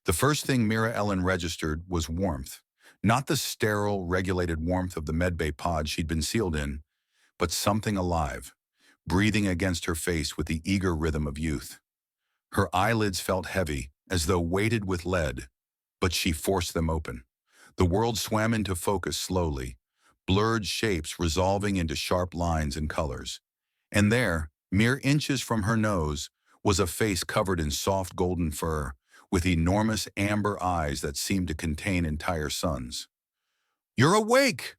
The first thing Mira Ellen registered was warmth. Not the sterile, regulated warmth of the medbay pod she'd been sealed in, but something alive, breathing against her face with the eager rhythm of youth. Her eyelids felt heavy, as though weighted with lead, but she forced them open. The world swam into focus slowly, blurred shapes resolving into sharp lines and colors. And there, mere inches from her nose, was a face covered in soft golden fur, with enormous amber eyes that seemed to contain entire suns. "You're awake!"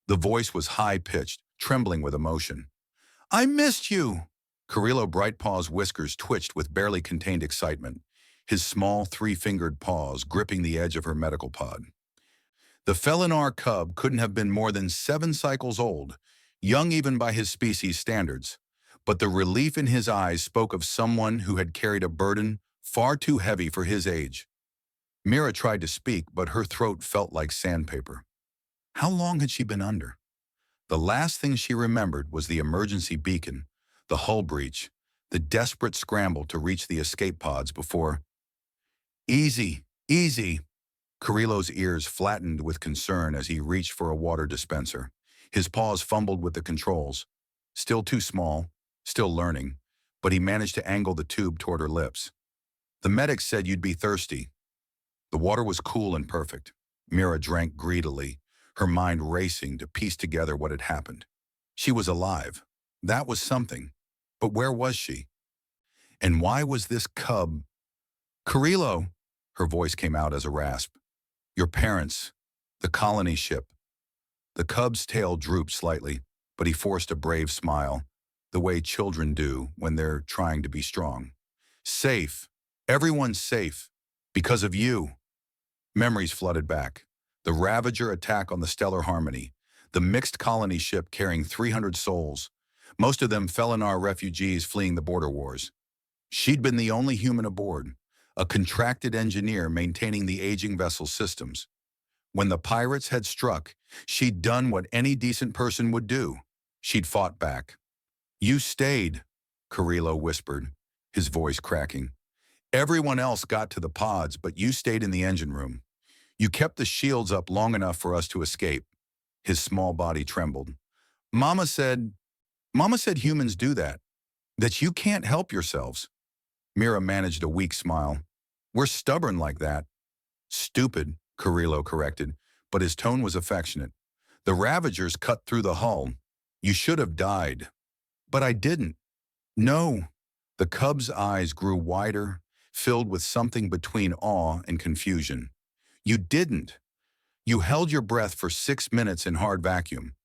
The voice was high-pitched, trembling with emotion. "I missed you!" Carrillo Brightpaw's whiskers twitched with barely contained excitement, his small three-fingered paws gripping the edge of her medical pod. The Felinar cub couldn't have been more than 7 cycles old, young even by his species standards, but the relief in his eyes spoke of someone who had carried a burden far too heavy for his age. Mira tried to speak, but her throat felt like sandpaper. How long had she been under? The last thing she remembered was the emergency beacon, the hull breach, the desperate scramble to reach the escape pods before... "Easy, easy." Carrillo's ears flattened with concern as he reached for a water dispenser. His paws fumbled with the controls. Still too small, still learning, but he managed to angle the tube toward her lips. "The medic said you'd be thirsty." The water was cool and perfect. Mira drank greedily, her mind racing to piece together what had happened. She was alive. That was something. But where was she? And why was this cub... "Carrillo!" Her voice came out as a rasp. "Your parents, the colony ship." The cub's tail drooped slightly, but he forced a brave smile, the way children do when they're trying to be strong. "Safe. Everyone's safe. Because of you." Memories flooded back. The Ravager attack on the Stellar Harmony, the mixed colony ship carrying 300 souls, most of them Felinar refugees fleeing the border wars. She'd been the only human aboard, a contracted engineer maintaining the aging vessel's systems. When the pirates had struck, she'd done what any decent person would do. She'd fought back. "You stayed," Carrillo whispered, his voice cracking. "Everyone else got to the pods, but you stayed in the engine room. You kept the shields up long enough for us to escape." His small body trembled. Mama said humans do that you can't help yourselves." Mira managed a weak smile. "We're stubborn like that." "Stupid," Carrillo corrected, but his tone was affectionate. "The Ravagers cut through the hull. You should have died." "But I didn't." "No." The cub's eyes grew wider, filled with something between awe and confusion. "You didn't. You held your breath for 6 minutes in hard vacuum.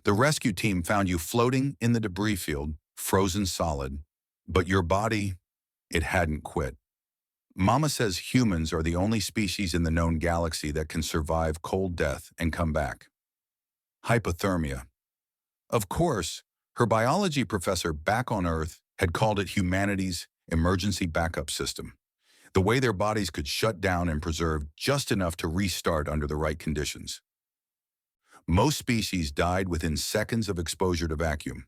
The rescue team found you floating in the debris field, frozen solid. But your body, it hadn't quit." Mama says humans are the only species in the known galaxy that can survive cold death and come back. Hypothermia. Of course, her biology professor back on Earth had called it humanity's emergency backup system, the way their bodies could shut down and preserve just enough to restart under the right conditions. Most species died within seconds of exposure to vacuum.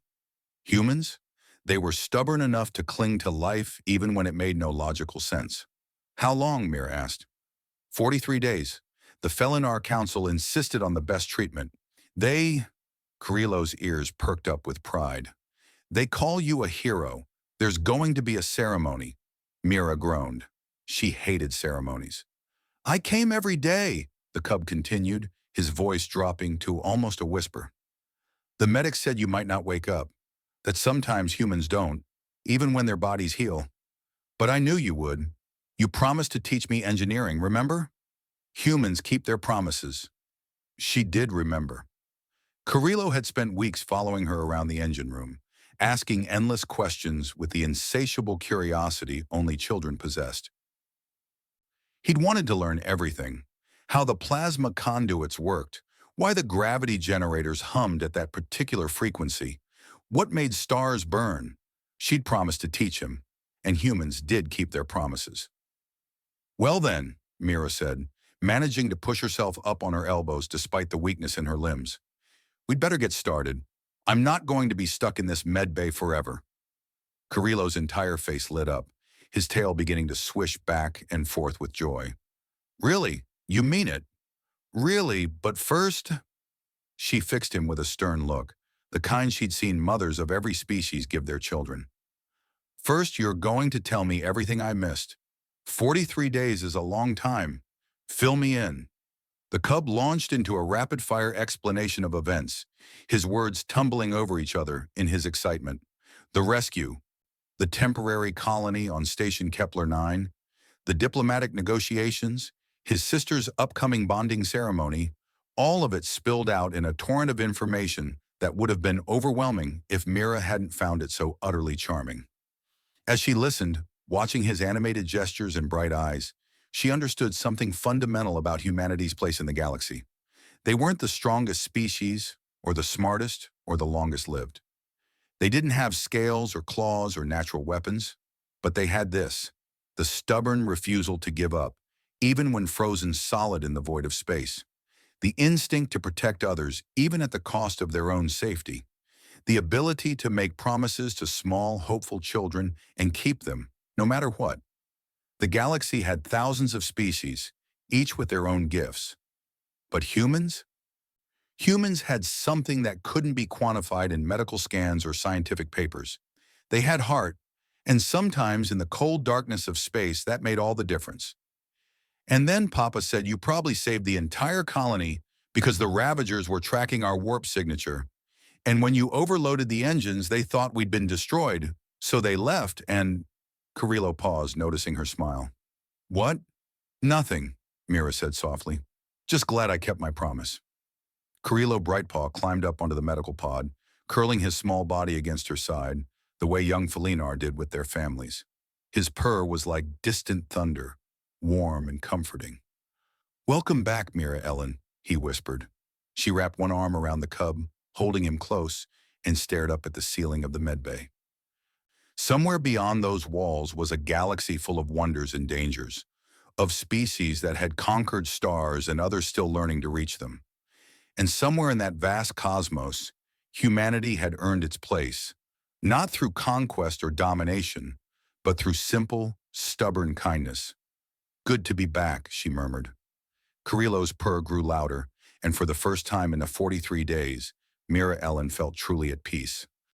Humans? They were stubborn enough to cling to life even when it made no logical sense. "How long?" Mira asked. 43 days. The Felinar Council insisted on the best treatment. Carrillo's ears perked up with pride. "They call you a hero. There's going to be a ceremony." Mira groaned. She hated ceremonies. "I came every day," the cub continued, his voice dropping to almost a whisper. "The medic said you might not wake up, that sometimes humans don't, even when their bodies heal. But I knew you would. You promised to teach me engineering, remember? Humans keep their promises." She did remember. Carrillo had spent weeks following her around the engine room, asking endless questions with the insatiable curiosity only children possessed. He'd wanted to learn everything: how the plasma conduits worked, why the gravity generators hummed at that particular frequency, what made stars burn. She'd promised to teach him, and humans did keep their promises. "Well then," Mira said, managing to push herself up on her elbows despite the weakness in her limbs, "we'd better get started. I'm not going to be stuck in this med bay forever." Carrillo's entire face lit up, his tail beginning to swish back and forth with joy. Really? You mean it? Really? But first, she fixed him with a stern look, the kind she'd seen mothers of every species give their children. First, you're going to tell me everything I missed. 43 days is a long time. Fill me in. The cub launched into a rapid-fire explanation of events, his words tumbling over each other in his excitement. The rescue, the temporary colony on Station Kepler 9, the diplomatic negotiations, his sister's upcoming bonding ceremony, all of it spilled out in a torrent of information that would have been overwhelming if Mira hadn't found it so utterly charming. As she listened, watching his animated gestures and bright eyes, she understood something fundamental about humanity's place in the galaxy. They weren't the strongest species, or the smartest, or the longest lived. They didn't have scales or claws or natural weapons, but they had this, the stubborn refusal to give up, even when frozen solid in the void of space. The instinct to protect others, even at the cost of their own safety. The ability to make promises to small, hopeful children and keep them, no matter what. The galaxy had thousands of species, each with their own gifts. But humans? Humans had something that couldn't be quantified in medical scans or scientific papers. They had heart, and sometimes in the cold darkness of space, that made all the difference. And then Papa said you probably saved the entire colony because the Ravagers were tracking our warp signature. And when you overloaded the engines, they thought we'd been destroyed. So they left and... Carrillo paused, noticing her smile. What? Nothing, Mira said softly. Just glad I kept my promise. Carrillo Brightpaw climbed up onto the medical pod, curling his small body against her side, the way young Felinar did with their families. His purr was like distant thunder, warm and comforting. Welcome back, Mira Ellen, he whispered. She wrapped one arm around the cub, holding him close, and stared up at the ceiling of the medbay. Somewhere beyond those walls was a galaxy full of wonders and dangers, of species that had conquered stars and others still learning to reach them. And somewhere in that vast cosmos, humanity had earned its place, not through conquest or domination, but through simple, stubborn kindness. Good to be back, she murmured. Carrillo's purr grew louder, and for the first time in the 43 days, Mira Ellen felt truly at peace.